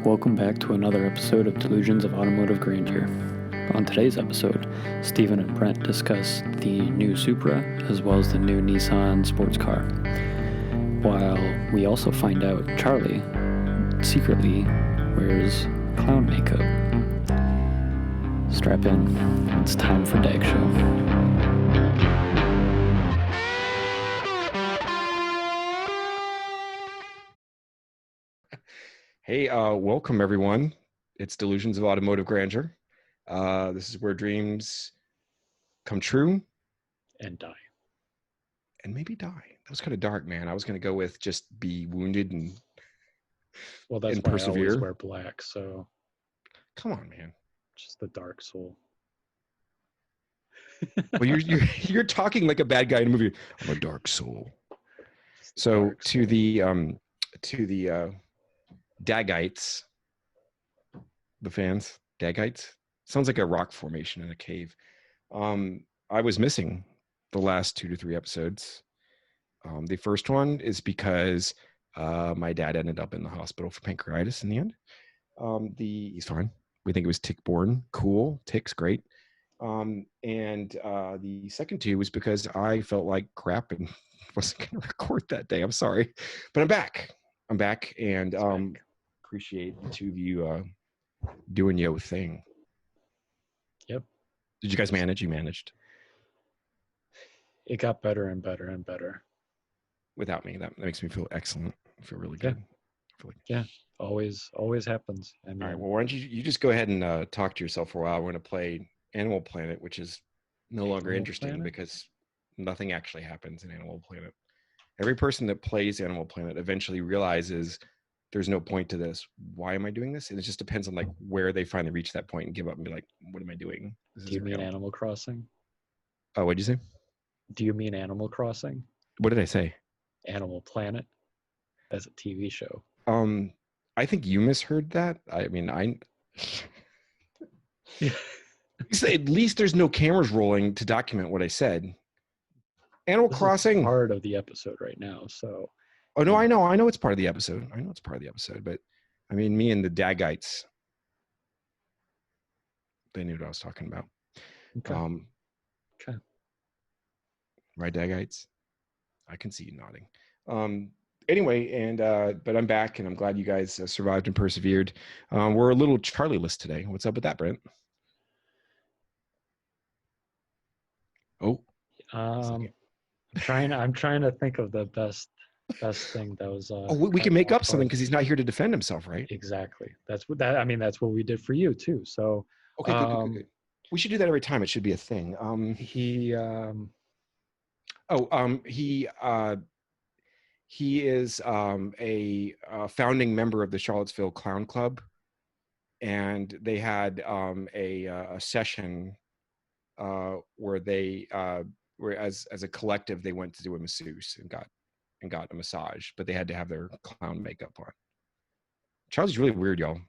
Welcome back to another episode of Delusions of Automotive Grandeur. On today's episode, Stephen and Brent discuss the new Supra as well as the new Nissan sports car, while we also find out Charlie secretly wears clown makeup. Strap in, it's time for DAG Show. Hey, welcome everyone. It's Delusions of Automotive Grandeur. This is where dreams come true And die. and maybe die. That was kind of dark, man. I was going to go with just be wounded and Well, that's and why I always persevere. wear black, so Come on, man. just the dark soul. Well, you're talking like a bad guy in a movie. I'm a dark soul. So dark soul. to the Dagites, the fans, Dagites. Sounds like a rock formation in a cave. I was missing the last 2 to 3 episodes. The first one is because my dad ended up in the hospital for pancreatitis in the end. He's fine. We think it was tick-borne. Cool. Tick's great. And the second 2 was because I felt like crap and wasn't going to record that day. I'm sorry. But I'm back. And appreciate the 2 of you doing your thing. Yep. Did you guys manage? You managed. It got better and better and better. Without me, that makes me feel excellent. I feel really good. Yeah. Always happens. I mean, All right. Well, why don't you just go ahead and talk to yourself for a while? We're going to play Animal Planet, which is no longer Animal interesting Planet? because nothing actually happens in Animal Planet. Every person that plays Animal Planet eventually realizes there's no point to this. Why am I doing this? And it just depends on like where they finally reach that point and give up and be like, what am I doing? This do you isn't mean real. Animal Crossing? Oh, what'd you say? Do you mean Animal Crossing? What did I say? Animal Planet as a TV show. I think you misheard that. I mean, at least there's no cameras rolling to document what I said. Animal This Crossing. is part of the episode right now, so. Oh no, I know it's part of the episode. But I mean, me and the Dagites, they knew what I was talking about. Okay. Okay. Right, Dagites? I can see you nodding. Anyway, but I'm back, and I'm glad you guys survived and persevered. We're a little Charlie-less today. What's up with that, Brent? Oh, I'm trying to think of the best thing that was. we can make up something because he's not here to defend himself, right? Exactly. That's what we did for you too. So. Okay, good. We should do that every time. It should be a thing. He is a founding member of the Charlottesville Clown Club, and they had a session where they were as a collective they went to do a masseuse and got a massage, but they had to have their clown makeup on. Charlie's really weird, y'all.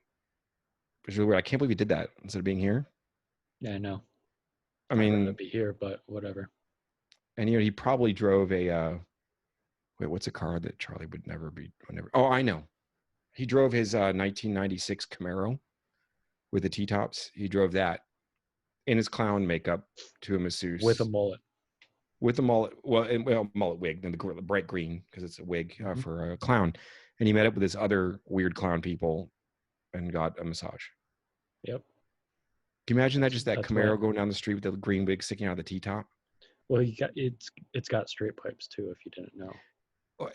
It's really weird. I can't believe he did that instead of being here. Yeah, I know. I mean, I'd rather be here, but whatever. And he probably drove a what's a car that Charlie would never be? Oh, I know. He drove his 1996 Camaro with the T-tops. He drove that in his clown makeup to a masseuse with a mullet. With a mullet, mullet wig, then the bright green because it's a wig for a clown. And he met up with his other weird clown people and got a massage. Yep. Can you imagine that? Just that Camaro going down the street with the green wig sticking out of the T-top. Well, it's got straight pipes too. If you didn't know.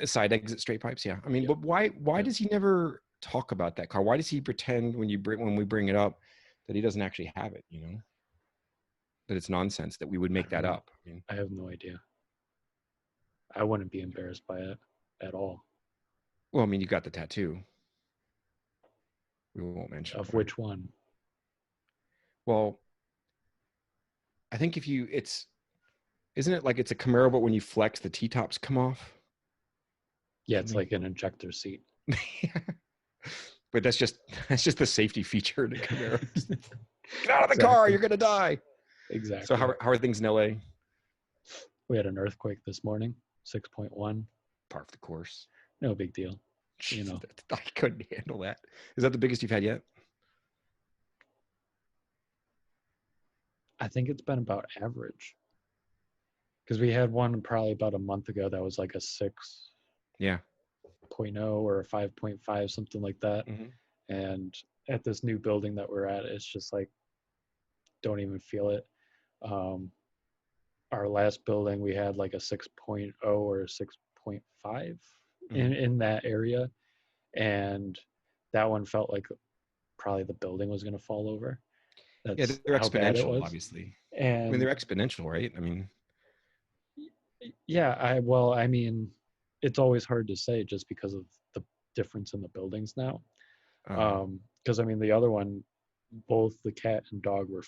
Side exit straight pipes, yeah. I mean, but why does he never talk about that car? Why does he pretend when we bring it up that he doesn't actually have it? You know, that it's nonsense that we would make that up. I mean, I have no idea. I wouldn't be embarrassed by it at all. Well, I mean, you got the tattoo. We won't mention of which one. Well, I think isn't it like it's a Camaro, but when you flex, the T-tops come off? Yeah, it's like an injector seat. But that's just the safety feature in a Camaro. Get out of the car, you're gonna die. Exactly. So how are things in LA? We had an earthquake this morning, 6.1. Par for the course. No big deal. you know. I couldn't handle that. Is that the biggest you've had yet? I think it's been about average because we had one probably about a month ago that was like a 6.0 Yeah. or a 5.5, something like that. Mm-hmm. And at this new building that we're at, it's just like, don't even feel it. Our last building, we had like a 6.0 or a 6.5 in that area. And that one felt like probably the building was going to fall over. Yeah, That's they're how bad it exponential, was. obviously. I mean, And they're exponential, right? I mean, yeah, I mean, it's always hard to say just because of the difference in the buildings now. Because I mean, the other one, both the cat and dog were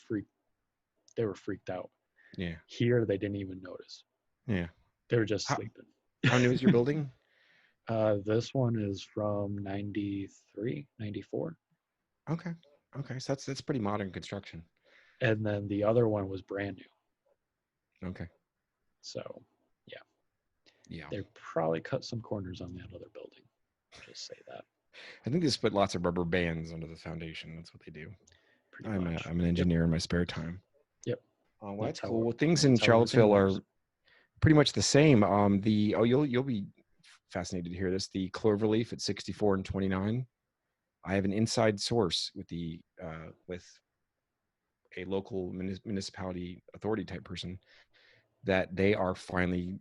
they were freaked out. yeah, Here, they didn't even notice. yeah. They were just How, sleeping. how new is your building? This one is from 93, 94. Okay, okay. So that's pretty modern construction. And then the other one was brand new. Okay. So, yeah, Yeah. they probably cut some corners on that other building. Just say that. I think they just put lots of rubber bands under the foundation. That's what they do. Pretty I'm much. an engineer in my spare time. Yep. Well, that's how cool. Well, things in that's how everything Charlottesville are works. pretty much the same. You'll be fascinated to hear this. The Cloverleaf at 64 and 29. I have an inside source with with a local municipality authority type person that they are finally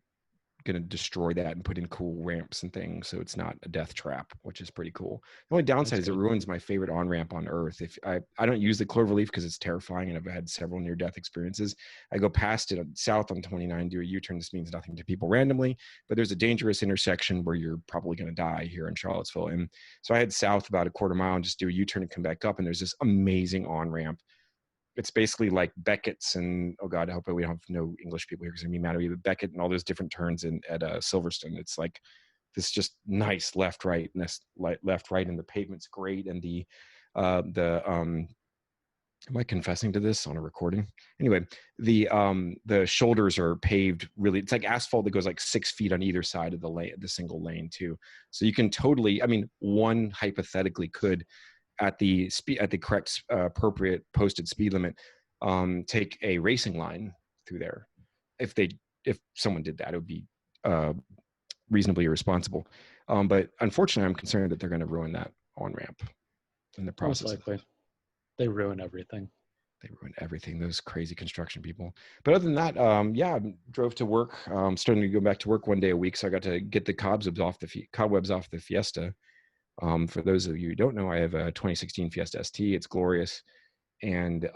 going to destroy that and put in cool ramps and things so it's not a death trap, which is pretty cool. The only downside That's is it good. ruins my favorite on ramp on earth. If I don't use the Cloverleaf because it's terrifying and I've had several near death experiences. I go past it south on 29, do a U-turn. This means nothing to people randomly, but there's a dangerous intersection where you're probably going to die here in Charlottesville. And so I head south about a quarter mile and just do a U-turn and come back up, and there's this amazing on ramp. It's basically like Beckett's and, oh God, I hope we don't have no English people here because they're going to be mad at me, but Beckett and all those different turns at Silverstone. It's like this just nice left, right, and the pavement's great. And am I confessing to this on a recording? Anyway, the shoulders are paved really. It's like asphalt that goes like 6 feet on either side of the single lane too. So you can totally, I mean, one hypothetically could at the correct appropriate posted speed limit take a racing line through there. If someone did that, it would be reasonably irresponsible. But unfortunately, I'm concerned that they're going to ruin that on ramp in the process. Most likely. They ruin everything. They ruin everything, those crazy construction people. But other than that, yeah, I drove to work. Starting to go back to work one day a week, so I got to get the cobwebs off the Fiesta. For those of you who don't know, I have a 2016 Fiesta ST. It's glorious. And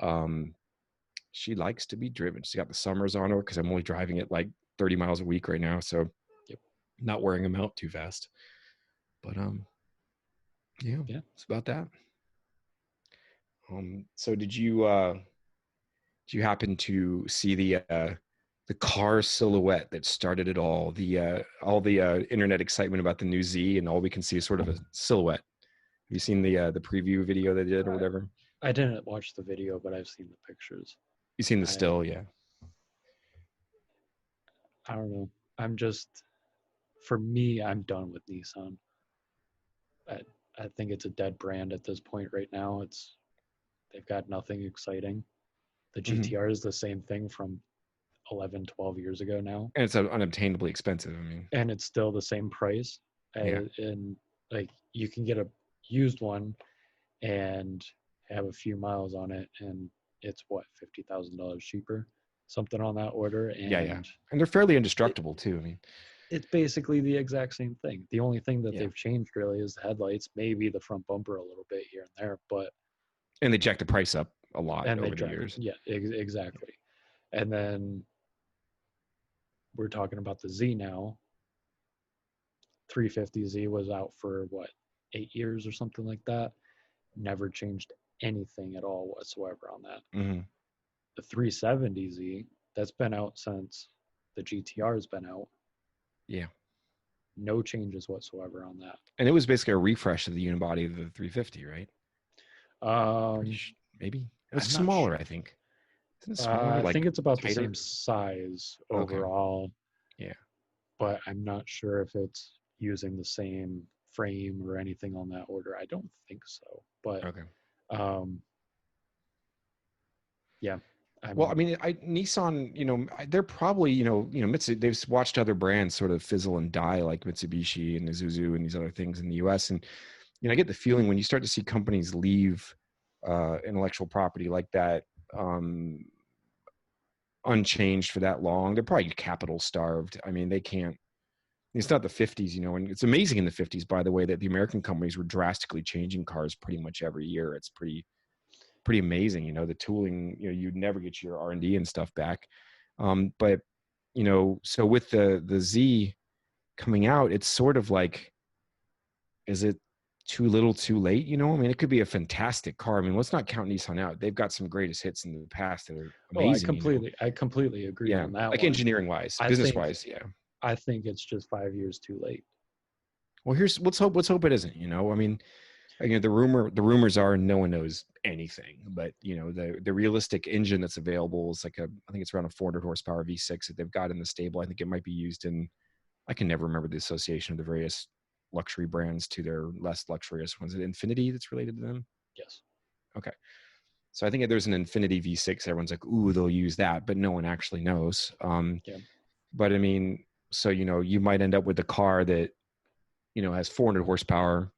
she likes to be driven. She's got the summers on her because I'm only driving it like 30 miles a week right now. So not wearing them out too fast. But yeah, it's about that. So did you happen to see the car silhouette that started it all? The internet excitement about the new Z, and all we can see is sort of a silhouette. Have you seen the preview video they did or whatever? I didn't watch the video, but I've seen the pictures. You've seen the still, yeah. I don't know. For me, I'm done with Nissan. I think it's a dead brand at this point right now. They've got nothing exciting. The GTR is the same thing from 11, 12 years ago now. And it's unobtainably expensive. I mean, and it's still the same price. And like you can get a used one and have a few miles on it, and it's what, $50,000 cheaper, something on that order. And and they're fairly indestructible too. I mean, it's basically the exact same thing. The only thing that they've changed really is the headlights, maybe the front bumper a little bit here and there, and they jacked the price up a lot over the years. Yeah, exactly. And then we're talking about the Z now. 350Z was out for what, 8 years or something like that. Never changed anything at all whatsoever on that. The 370Z, that's been out since the GTR has been out. Yeah. No changes whatsoever on that. And it was basically a refresh of the unibody of the 350, right? Maybe it was smaller. I think. Isn't it smaller? I think it's about tighter? The same size overall. Okay. Yeah. But I'm not sure if it's using the same frame or anything on that order. I don't think so, but Okay. um, yeah, I Well, I mean, mean, Nissan, they're probably, Mitsubishi, they've watched other brands sort of fizzle and die, like Mitsubishi and Isuzu and these other things in the U.S. And I get the feeling when you start to see companies leave intellectual property like that unchanged for that long, they're probably capital starved. I mean, they can't. It's not the 50s, and it's amazing in the 50s, by the way, that the American companies were drastically changing cars pretty much every year. It's pretty amazing. The tooling, you'd never get your R&D and stuff back. But so with the Z coming out, it's sort of like, is it too little too late? I mean, it could be a fantastic car. I mean, let's not count Nissan out. They've got some greatest hits in the past that are oh, I amazing. completely agree Yeah, on that like one. engineering wise, I business think wise. Yeah. I think it's just 5 years too late. Well, let's hope it isn't. I mean, the rumors are no one knows anything, but the realistic engine that's available is like I think it's around a 400 horsepower V6 that they've got in the stable. I think it might be used in, I can never remember the association of the various luxury brands to their less luxurious ones. Is it Infinity that's related to them? Yes. Okay. So I think there's an Infinity V6. Everyone's like, ooh, they'll use that, but no one actually knows. Yeah. But I mean, so, you might end up with a car that, has 400 horsepower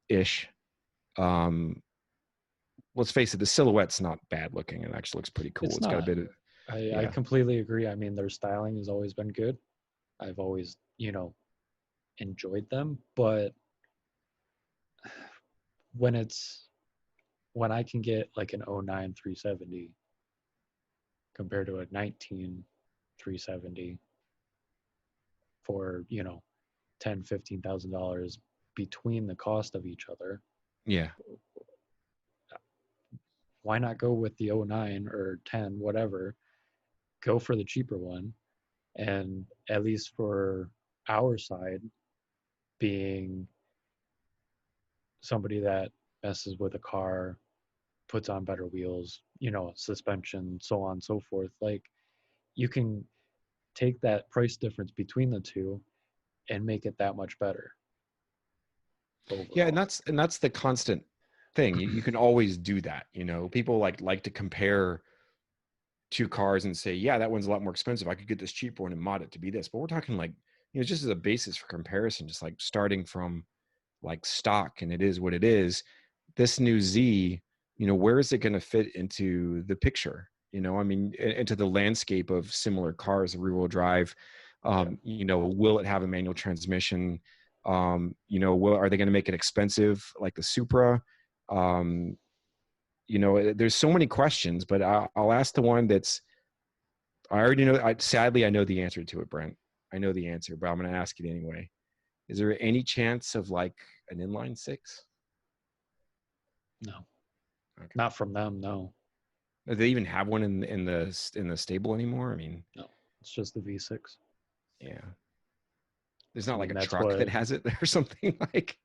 ish. Um, let's face it, the silhouette's not bad looking. It actually looks pretty cool. It's It's got a not. bit of, I yeah. completely agree. I mean, their styling has always been good. I've always, enjoyed them, but when it's when I can get like an '09 370 compared to a 19 370 for, 10, $15,000 between the cost of each other, Yeah. why not go with the '09 or 10, whatever, go for the cheaper one. And at least for our side, being somebody that messes with a car, puts on better wheels, suspension, so on and so forth, like you can take that price difference between the two and make it that much better Yeah. And overall. that's the constant thing. You can always do that. People like to compare two cars and say, yeah, that one's a lot more expensive. I could get this cheaper one and mod it to be this. But we're talking like, just as a basis for comparison, just like starting from like stock, and it is what it is. This new Z, where is it going to fit into the picture? I mean, into the landscape of similar cars, rear-wheel drive. Yeah. Will it have a manual transmission? Are they going to make it expensive like the Supra? There's so many questions, but I'll ask the one that's, I already know. Sadly, I know the answer to it, Brent. I know the answer, but I'm going to ask it anyway. Is there any chance of like an inline six? No, Okay. not from them. No, Do they even have one in the stable anymore? I mean, no, it's just the V6. yeah. There's I not like mean, a that's truck that what, has it or something like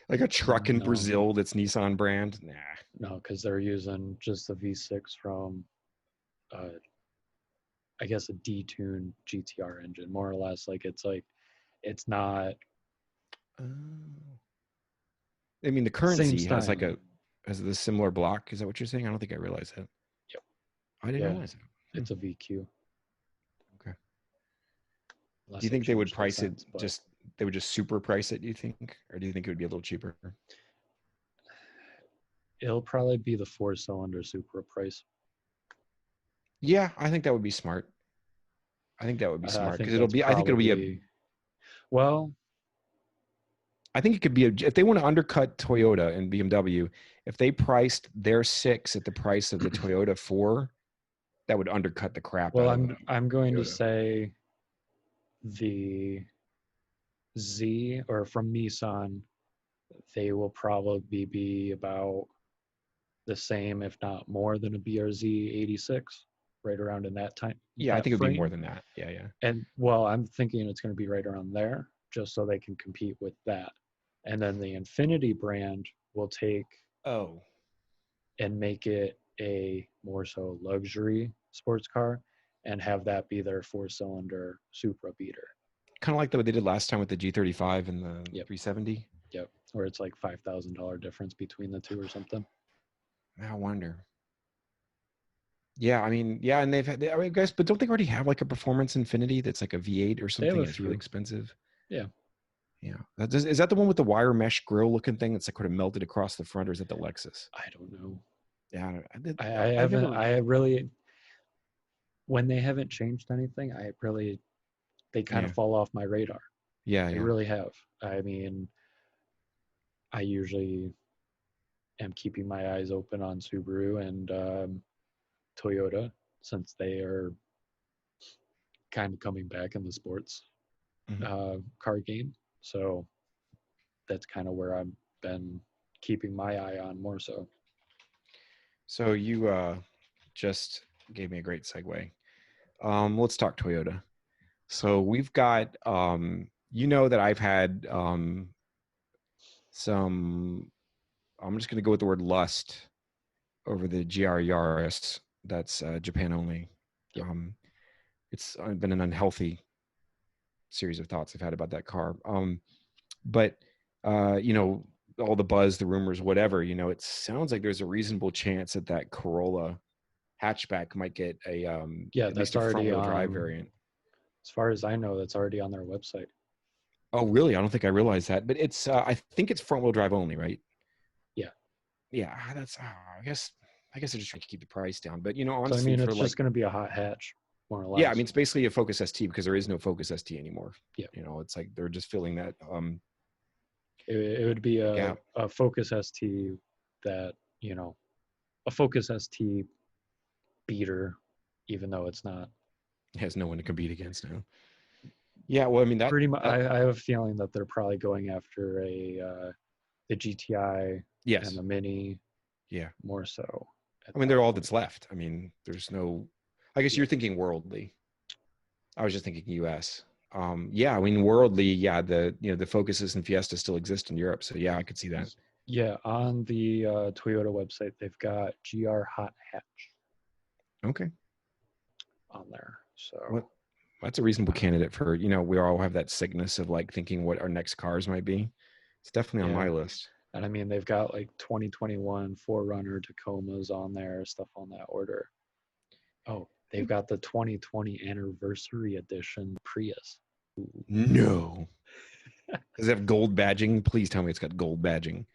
a truck in no, Brazil that's Nissan brand. Nah. no, because they're using just the V6 from, uh, I guess, a detuned GTR engine, more or less. It's not Oh. I mean, the same currency has styling. has the similar block. Is that what you're saying? I don't think I realized that. Yep. I didn't Yeah, realize that. it's a VQ. Okay. Do Unless you they think they would changed it price it since, but just they would just super price it, do you think? Or do you think it would be a little cheaper? it'll probably be the 4-cylinder Supra price. Yeah, I think that would be smart. I think that would be I smart because think that's I think it'll be probably, well, I think it could be if they want to undercut Toyota and BMW, if they priced their 6 at the price of the Toyota 4, that would undercut the crap well, out of I'm going to Toyota. say the Z, or from Nissan, they will probably be about the same, if not more than a BRZ 86, right around in Yeah, I that think it would be more frame. than that. Yeah, yeah. And well, I'm thinking it's going to be right around there, just so they can compete with that. And then the Infinity brand will take Oh, and make it a more so luxury sports car and have that be their 4-cylinder Supra beater. Kind of like what they did last time with the G35 and the Yep. 370. Yep. Where it's like $5,000 difference between the two or something. I wonder. Yeah, I mean, yeah, and I mean, guys, but don't they already have like a Performance Infinity that's like a V8 or They have something? a And it's really few. expensive. Yeah. Yeah. Is that the one with the wire mesh grill looking thing that's like kind of melted across the front, or is that the Lexus? I don't know. Yeah, I I haven't. never. I really. When they haven't changed anything, they kind Yeah, of fall off my radar. yeah, They yeah. really have. I mean, I usually am keeping my eyes open on Subaru and Toyota since they are kind of coming back in the sports Mhm. car game. So that's kind of where I've been keeping my eye on more so. So you just gave me a great segue. Let's talk Toyota. So we've got, you know, that I've had some. I'm just going to go with the word lust over the GR Yaris. That's Japan only. Yep. It's been an unhealthy series of thoughts I've had about that car. But you know, all the buzz, the rumors, whatever. You know, it sounds like there's a reasonable chance that that Corolla hatchback might get a Yeah, at least that's a front already wheel drive on. variant. As far as I know, that's already on their website. Oh, really? I don't think I realized that. But it's I think it's front wheel drive only, right? Yeah. Yeah, that's I guess they're just trying to keep the price down. But you know, So I honestly, mean, for it's like just going to be a hot hatch, more or yeah, I less. mean it's basically a Focus ST because there is no Focus ST anymore. Yeah. You know, it's like they're just filling that It would be gap. a Focus ST that, a Focus ST beater, even though it's not. It has no one to compete against now. Yeah, well, I mean Pretty much, that I have a feeling that they're probably going after the GTI and yes, the Mini yeah. more so at I mean that they're all point. that's left. I mean, there's no. I guess you're Yep. thinking worldly. I was just thinking U.S. Yeah, I mean worldly. Yeah, the Focuses and Fiesta still exist in Europe, so yeah, I could see that. Yeah, on the Toyota website, they've got GR Hot Hatch Okay, on there. what So, that's a reasonable candidate for we all have that sickness of like thinking what our next cars might be. It's definitely on yeah. my list. And I mean, they've got like 2021 Forerunner Tacomas on there, stuff on that order. Oh, they've got the 2020 Anniversary Edition Prius. No, does it have gold badging? Please tell me it's got gold badging.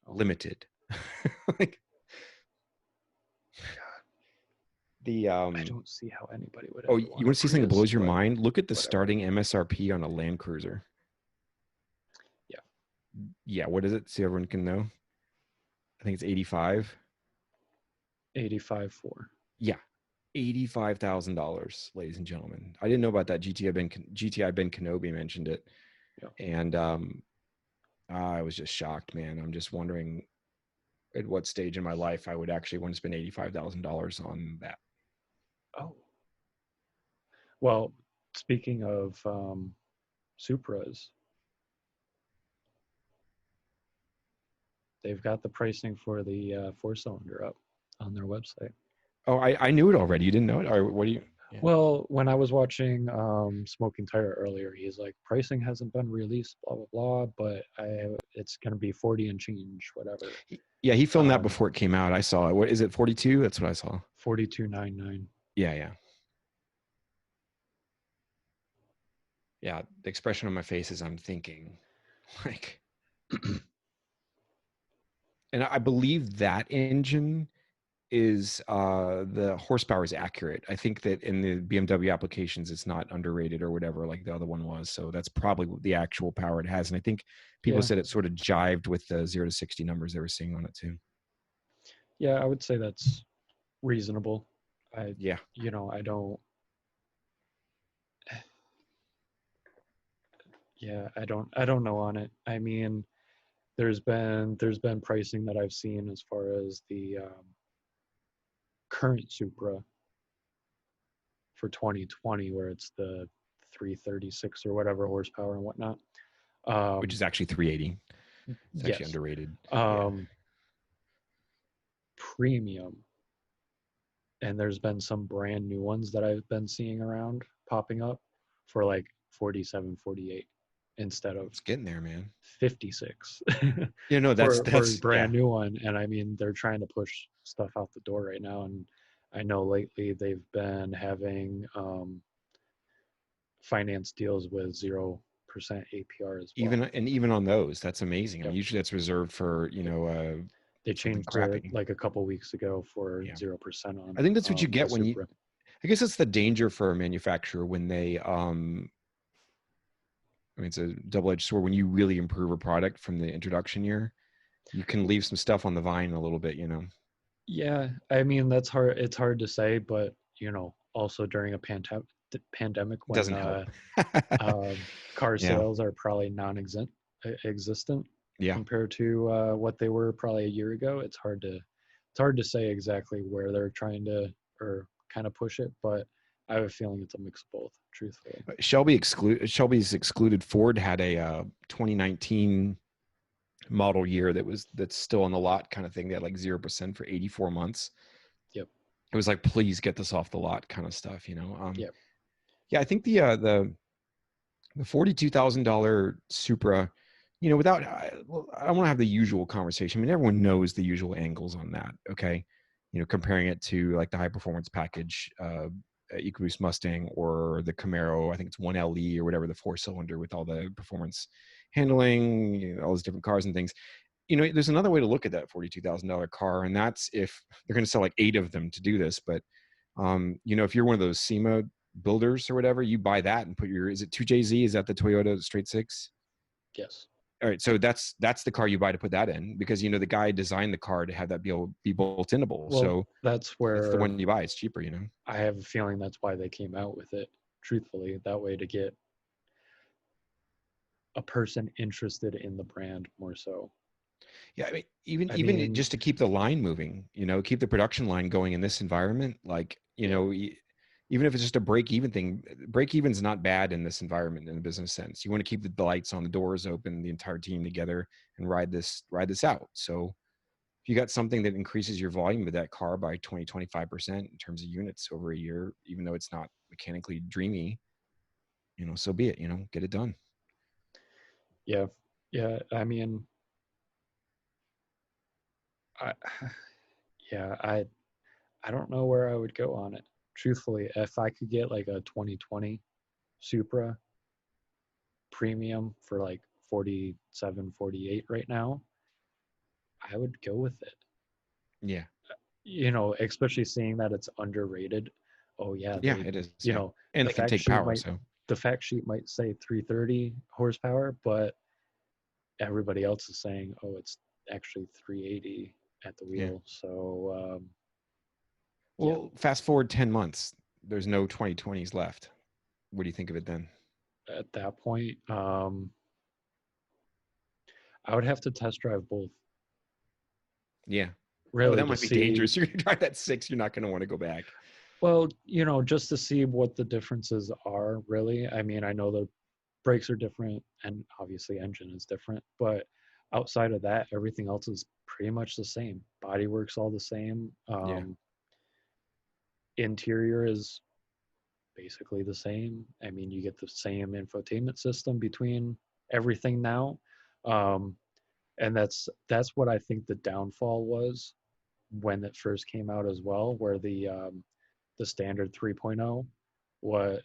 Oh, Limited. Like the I don't see how anybody would oh, ever you want a want to see something that Prius, blows your but mind? Look at the whatever. starting MSRP on a Land Cruiser. Yeah, Yeah, what is it? So everyone can know. I think it's 85. 85.4. Yeah, $85,000, ladies and gentlemen. I didn't know about that. GTI Ben Kenobi mentioned it, Yeah. and I was just shocked, man. I'm just wondering at what stage in my life I would actually want to spend $85,000 on that. Oh, well, speaking of Supras, they've got the pricing for the four-cylinder up on their website. Oh, I knew it already. You didn't know it, or what do you? Yeah. Well, when I was watching Smoking Tire earlier, he's like, pricing hasn't been released, blah blah blah, but it's gonna be 40 and change, whatever. Yeah, he filmed that Um, before it came out. I saw it. What is it? 42? That's what I saw. 42.99. Yeah, yeah. Yeah, the expression on my face is I'm thinking like and I believe that engine is the horsepower is accurate. I think that in the BMW applications it's not underrated or whatever like the other one was. So that's probably the actual power it has. And I think people Yeah, said it sort of jived with the 0 to 60 numbers they were seeing on it too. yeah, I would say that's reasonable. I, Yeah. I don't. Yeah, I don't know on it. I mean, there's been pricing that I've seen as far as the current Supra for 2020, where it's the 336 or whatever horsepower and whatnot. Which Um, is actually 380. It's actually yes, underrated. Yeah. um, premium, and there's been some brand new ones that I've been seeing around popping up for like 47, 48 instead of It's getting there, man. 56 No, for a that's yeah. brand new one. And I mean, they're trying to push stuff out the door right now. And I know lately they've been having finance deals with 0% APR as well. Even on those, that's amazing. I Yep. mean, usually that's reserved for Yep. They something changed it crappy. like a couple weeks ago for Yeah, 0% I on think that's what you the get when you. Supra. I guess that's the danger for a manufacturer when they. I mean, it's a double-edged sword. When you really improve a product from the introduction year, you can leave some stuff on the vine a little bit. Yeah, I mean that's hard. It's hard to say, but also during a pandemic when Doesn't help. car Yeah, sales are probably existent yeah. compared to what they were probably a year ago. It's hard to say exactly where they're trying to or kind of push it, but I have a feeling it's a mix of both, truthfully. Shelby's excluded. Ford had a 2019 model year that's still on the lot kind of thing. They had like 0% for 84 months. Yep. It was like, please get this off the lot kind of stuff. Yep. Yeah, I think the $42,000 Supra, without I want to have the usual conversation. I mean, everyone knows the usual angles on that. Okay, comparing it to like the high performance package, EcoBoost Mustang or the Camaro. I think it's 1LE or whatever, the 4-cylinder with all the performance handling, all those different cars and things. There's another way to look at that $42,000 car, and that's if they're going to sell like 8 of them to do this. But if you're one of those SEMA builders or whatever, you buy that and is it 2JZ? Is that the Toyota straight six? Yes. All right, so that's the car you buy to put that in, because the guy designed the car to have that be bolt-inable. Well, So that's it's the where one you buy. It's cheaper. I have a feeling that's why they came out with it, truthfully, that way to get a person interested in the brand more so. Yeah, I mean, I even mean, just to keep the line moving, keep the production line going in this environment, like yeah, even if it's just a break-even thing, break-even's not bad in this environment in a business sense. You want to keep the lights on, the doors open, the entire team together, and ride this out. So if you got something that increases your volume of that car by 20-25% in terms of units over a year, even though it's not mechanically dreamy, so be it. Get it done. yeah, yeah. I mean, I, yeah, I don't know where I would go on it. Truthfully, if I could get like a 2020 Supra premium for like 47, 48 right now, I would go with it. Yeah. Especially seeing that it's underrated. Oh yeah, Yeah, it is. you Yeah. know, And the it can fact take sheet power. might So the fact sheet might say 330 horsepower, but everybody else is saying, oh, it's actually 380 at the yeah. wheel. So yeah, Well, fast forward 10 months. There's no 2020s left. What do you think of it then? at that point, I would have to test drive both Yeah. Oh, really that to might be see. dangerous. You're going to drive that 6. You're not going to want to go back. Well, just to see what the differences are. Really, I mean, I know the brakes are different, and obviously engine is different, but outside of that, everything else is pretty much the same. Bodywork's all the same. Yeah. Interior is basically the same. I mean, you get the same infotainment system between everything now. Um, and that's what I think the downfall was when it first came out as well, where the standard 3.0, what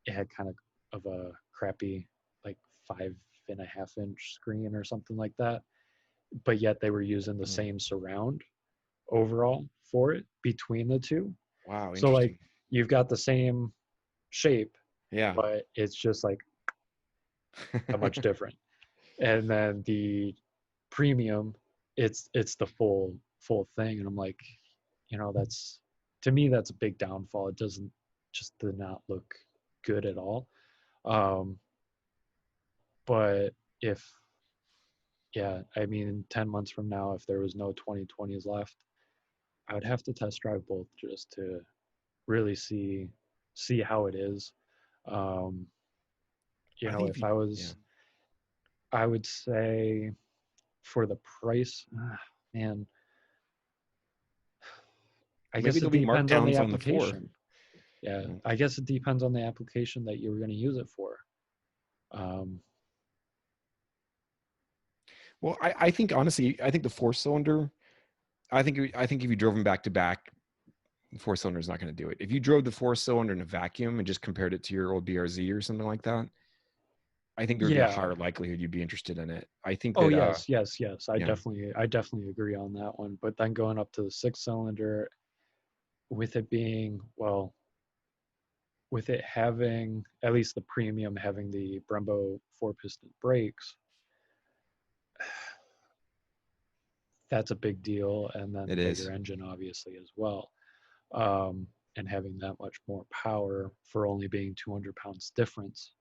it had kind of a crappy like 5.5-inch screen or something like that, but yet they were using the same surround overall for it between the two. Wow. So like Interesting. you've got the same shape, Yeah. but it's just like a much different. And then the premium, it's the full thing, and I'm like, that's, to me, that's a big downfall. It did not look good at all. Um, but if yeah, I mean, 10 months from now, if there was no 2020s left, I would have to test drive both just to really see how it is. Um, I think if if you, I yeah, was, I would say for the price, man, I maybe guess there'll it be depends on the markdowns on the 4. application. Yeah, Mm. I guess it depends on the application that you were going to use it for. Um, Well, I think honestly, I think the four cylinder. I think if you drove them back to back, the four cylinder is not going to do it. If you drove the four cylinder in a vacuum and just compared it to your old BRZ or something like that, I think there would be a yeah. higher likelihood you'd be interested in it. I think Oh that yes, yes, yes. yeah, I definitely agree on that one. But then going up to the six cylinder, with it being well, with it having at least the premium having the Brembo four piston brakes, that's a big deal. And then it the bigger is. engine, obviously, as well. Um, and having that much more power for only being 200 pounds difference.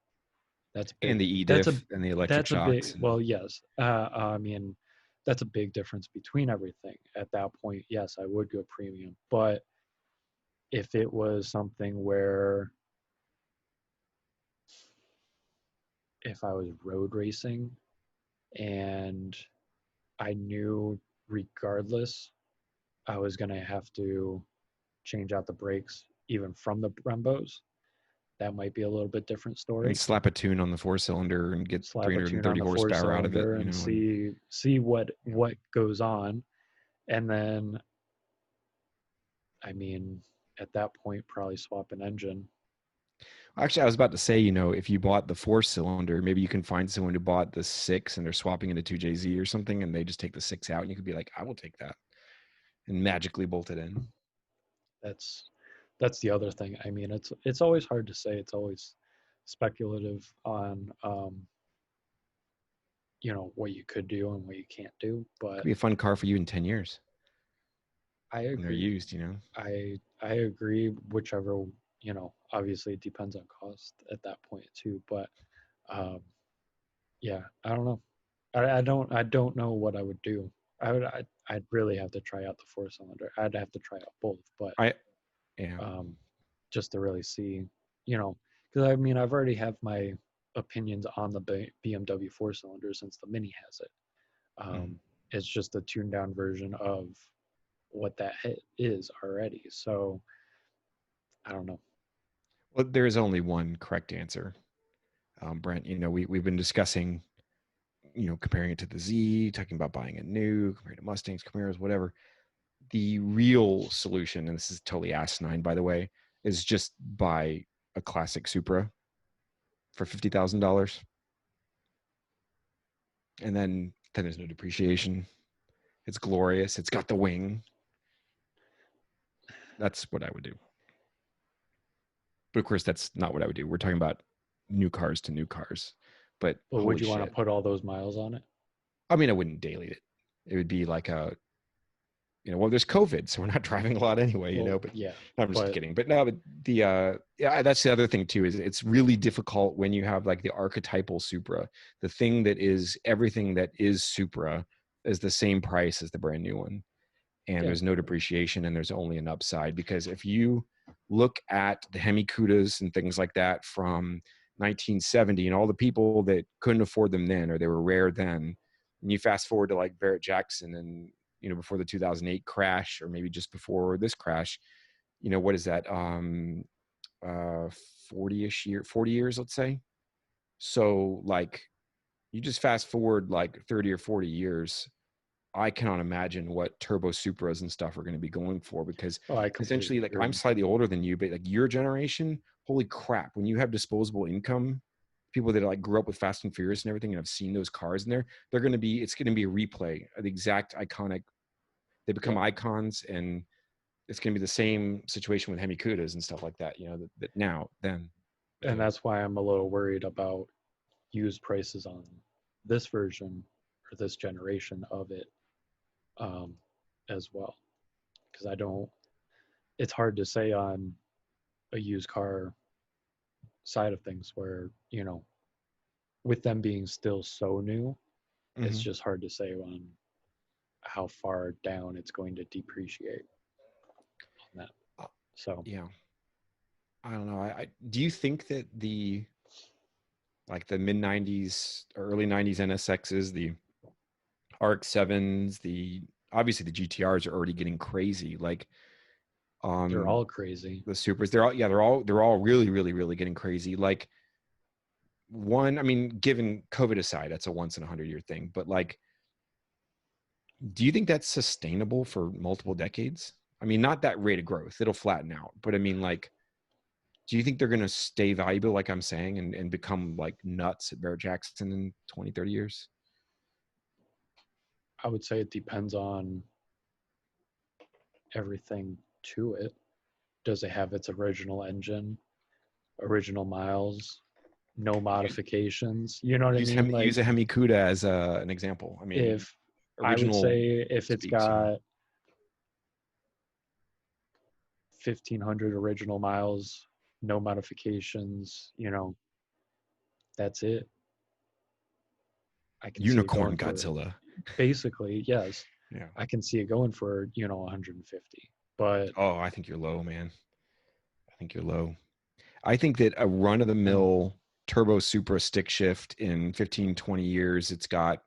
That's And big. the E That's a diff and the electric that's a big. shocks. And Well, yes. I mean, that's a big difference between everything. At that point, yes, I would go premium. But if it was something where if I was road racing and I knew regardless I was going to have to change out the brakes even from the Brembos, that might be a little bit different and story. slap a tune on the four cylinder and get Slap a tune on 330 the four horsepower out of it, cylinder you and know, and see yeah. what goes on. And then, I mean, at that point, probably swap an engine. Actually, I was about to say, you know, if you bought the four cylinder, maybe you can find someone who bought the six and they're swapping into 2JZ or something, and they just take the six out, and you could be like, I will take that, and magically bolt it in. That's that's the other thing. I mean, it's always hard to say. It's always speculative on what you could do and what you can't do. Could But be a fun car for you in 10 years I when they're agree. used, you know. I agree. Whichever obviously it depends on cost at that point too. But um, yeah, I don't know. I don't know what I would do. I'd really have to try out the four cylinder. I'd have to try out both, but I yeah. um, just to really see, you know, because I mean I've already have my opinions on the BMW four cylinder since the Mini has it. Mhm. It's just a tuned down version of what that is already. So I don't know. Well, there is only one correct answer, Brent. You know, we've been discussing, you know, comparing it to the Z, talking about buying it new, comparing to Mustangs, Camaros, whatever. The real solution, and this is totally asinine, by the way, is just buy a classic Supra for $50,000, and then there's no depreciation. It's glorious. It's got the wing. That's what I would do. But of course, that's not what I would do. We're talking about new cars to new cars. But But would holy you want to shit. put all those miles on it? I mean, I wouldn't daily it. It would be like a, you know, well, there's COVID, so we're not driving a lot anyway, you Well, know, but yeah, no, I'm just but kidding. But no, but yeah, that's the other thing too, is it's really difficult when you have like the archetypal Supra, the thing that is everything that is Supra is the same price as the brand new one. And yeah, there's no depreciation and there's only an upside, because if you look at the Hemi Cudas and things like that from 1970 and all the people that couldn't afford them then, or they were rare then, and you fast forward to like Barrett Jackson and, you know, before the 2008 crash, or maybe just before this crash, you know, what is that? Uh 40 years, let's say. So like you just fast forward like 30 or 40 years, I cannot imagine what turbo Supras and stuff are going to be going for, because oh, I essentially, completely like, I'm agree. slightly older than you, but like your generation, holy crap, when you have disposable income, people that like grew up with Fast and Furious and everything and have seen those cars in there, it's going to be a replay of the exact iconic. They become Yep. icons, and it's going to be the same situation with Hemi Cudas and stuff like that. You know, that now, then. And So that's why I'm a little worried about used prices on this version or this generation of it um, as well. Because I don't, it's hard to say on a used car side of things where, with them being still so new, it's mhm. just hard to say on how far down it's going to depreciate on that. Uh, So yeah, I don't know. Do you think that the mid 90s or early 90s NSXs, the RX-7s, the obviously the GTRs are already getting crazy. Like, They're all crazy. The supers, they're all really, really, really getting crazy. Like one, I mean, given COVID aside, that's a once in 100-year thing. But like, do you think that's sustainable for multiple decades? I mean, not that rate of growth, it'll flatten out. But I mean, like, do you think they're going to stay valuable, like I'm saying, and become like nuts at Barrett Jackson in 20, 30 years? I would say it depends on everything to it. Does it have its original engine, original miles, no modifications? You know what I mean? Like, Use a Hemi Cuda as an example. I mean, if I would original say if it's speaks, you know. got 1,500 original miles, no modifications, that's it. I can see it Unicorn going for, Godzilla. basically, yes. Yeah. I can see it going for, 150. But Oh, I think you're low, man. I think you're low. I think that a run of the mill turbo Supra stick shift in 15, 20 years, it's got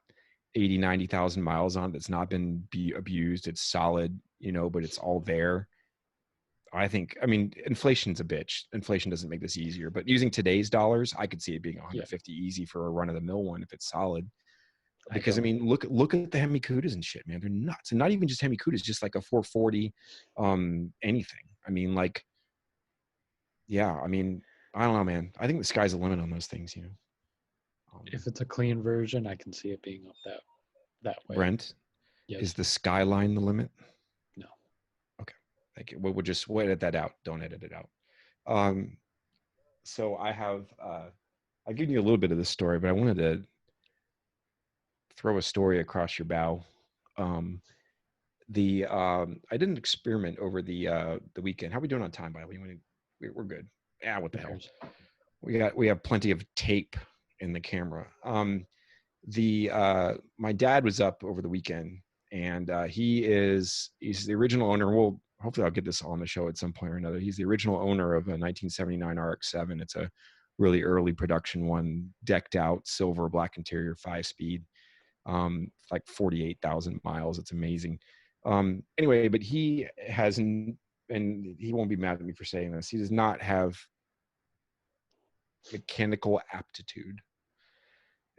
80, 90,000 miles on it. That's not been abused. It's solid, but it's all there. I think, I mean, inflation's a bitch. Inflation doesn't make this easier, but using today's dollars, I could see it being 150 easy for a run of the mill one if it's solid. Because I mean, look at the Hemi Cudas and shit, man. They're nuts. And not even just Hemi Cudas, just like a 440, anything. I mean, like, yeah, I mean, I don't know, man. I think the sky's the limit on those things, if it's a clean version, I can see it being up that way. Brent, yes. Is the skyline the limit? No. Okay, thank you. We'll edit that out. Don't edit it out. So I have, I've given you a little bit of this story, but I wanted to throw a story across your bow. I did an experiment over the weekend. How are we doing on time, by the way? We're good. Yeah, what the hell? We have plenty of tape in the camera. My dad was up over the weekend, and he's the original owner. Well, hopefully I'll get this on the show at some point or another. He's the original owner of a 1979 RX-7. It's a really early production one, decked out, silver, black interior, 5-speed, like 48,000 miles. It's amazing. Anyway, but he hasn't, and he won't be mad at me for saying this, he does not have mechanical aptitude.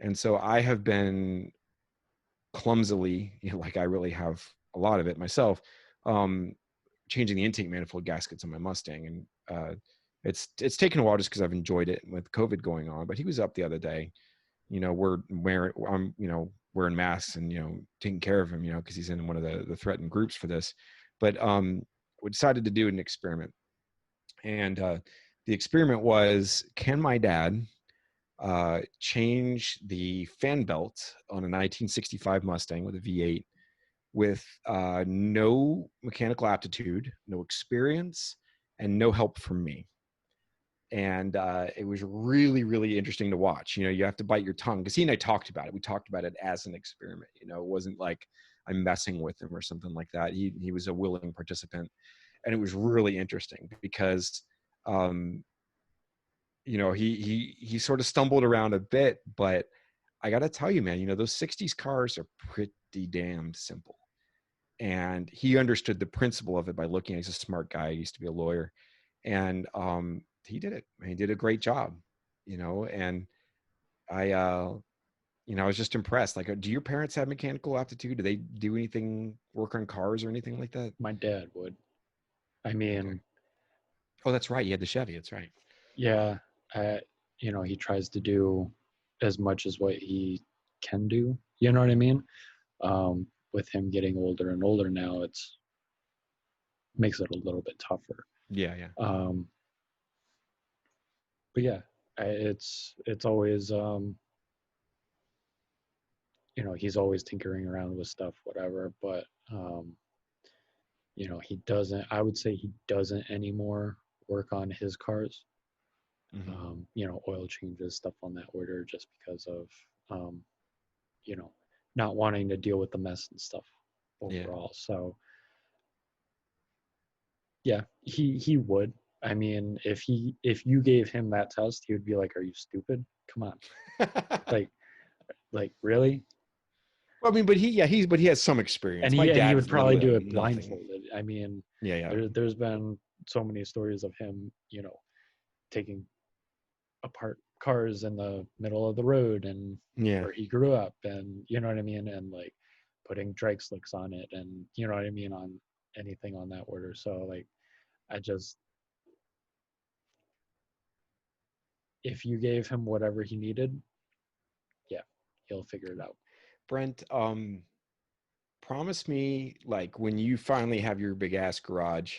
And so I have been clumsily, like I really have a lot of it myself, changing the intake manifold gaskets on my Mustang. And it's taken a while just because I've enjoyed it with COVID going on. But he was up the other day, we're wearing masks and, taking care of him, because he's in one of the threatened groups for this. But we decided to do an experiment. And the experiment was, can my dad change the fan belt on a 1965 Mustang with a V8 with no mechanical aptitude, no experience, and no help from me? And it was really, really interesting to watch. You have to bite your tongue, because he and I talked about it. We talked about it as an experiment. It wasn't like I'm messing with him or something like that. He was a willing participant, and it was really interesting because he sort of stumbled around a bit, but I got to tell you, man, those 60s cars are pretty damn simple. And he understood the principle of it by looking. He's a smart guy. He used to be a lawyer, and he did it. He did a great job, and I was just impressed. Like, do your parents have mechanical aptitude? Do they do anything, work on cars or anything like that? My dad would. I mean, okay. Oh, that's right. You had the Chevy. That's right. Yeah. He tries to do as much as what he can do. You know what I mean? With him getting older and older now, makes it a little bit tougher. Yeah. But yeah, it's always, he's always tinkering around with stuff, whatever. But, I would say he doesn't anymore work on his cars. Mm-hmm. Oil changes, stuff on that order, just because of, not wanting to deal with the mess and stuff overall. Yeah. So yeah, he would. I mean, if you gave him that test, he would be like, "Are you stupid? Come on." like really? Well, I mean, but he has some experience. And he would probably do it blindfolded. I mean, Yeah. there's been so many stories of him, taking apart cars in the middle of the road and Yeah. where he grew up, and you know what I mean, and like putting drag slicks on it, and you know what I mean, on anything on that order. So like, I just, if you gave him whatever he needed, yeah, he'll figure it out. Brent, promise me, like, when you finally have your big ass garage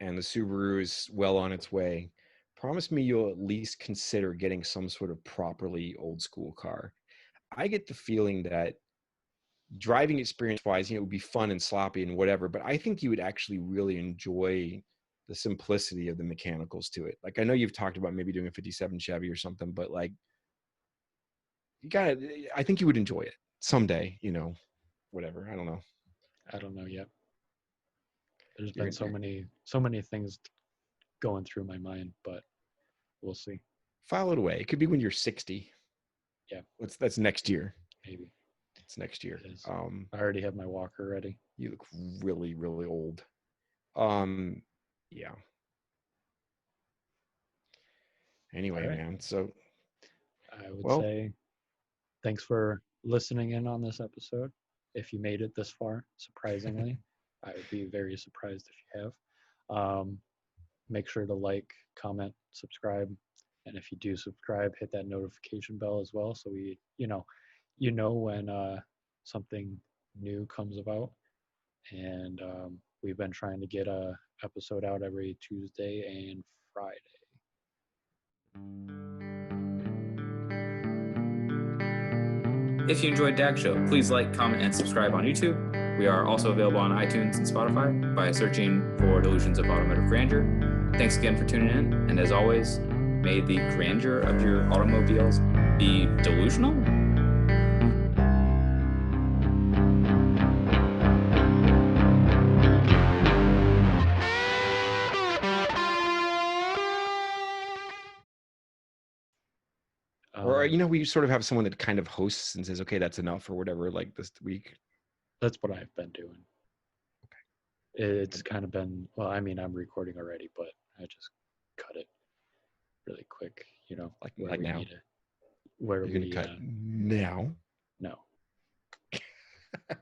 and the Subaru is well on its way, promise me you'll at least consider getting some sort of properly old school car. I get the feeling that driving experience wise, it would be fun and sloppy and whatever, but I think you would actually really enjoy the simplicity of the mechanicals to it. Like, I know you've talked about maybe doing a 57 Chevy or something, but like, I think you would enjoy it someday, whatever. I don't know. I don't know yet. There's You're, been so many things going through my mind, but we'll see. file it away. It could be when you're 60. Yeah, That's next year. maybe It's next year. it is. I already have my walker ready. You look really, really old. Yeah. Anyway, All right. man. So, I would well, say thanks for listening in on this episode. If you made it this far, surprisingly, I would be very surprised if you have. Make sure to like, comment, subscribe, and if you do subscribe, hit that notification bell as well, so we, when something new comes about. And we've been trying to get a episode out every Tuesday and Friday. If you enjoyed DAG Show, please like, comment, and subscribe on YouTube. We are also available on iTunes and Spotify by searching for Delusions of Automotive Grandeur. Thanks again for tuning in, and as always, may the grandeur of your automobiles be delusional. or we sort of have someone that kind of hosts and says, okay, that's enough or whatever, like this week. That's what I've been doing. It's kind of been, well, I mean, I'm recording already, but I just cut it really quick, Like now. where You're gonna cut now.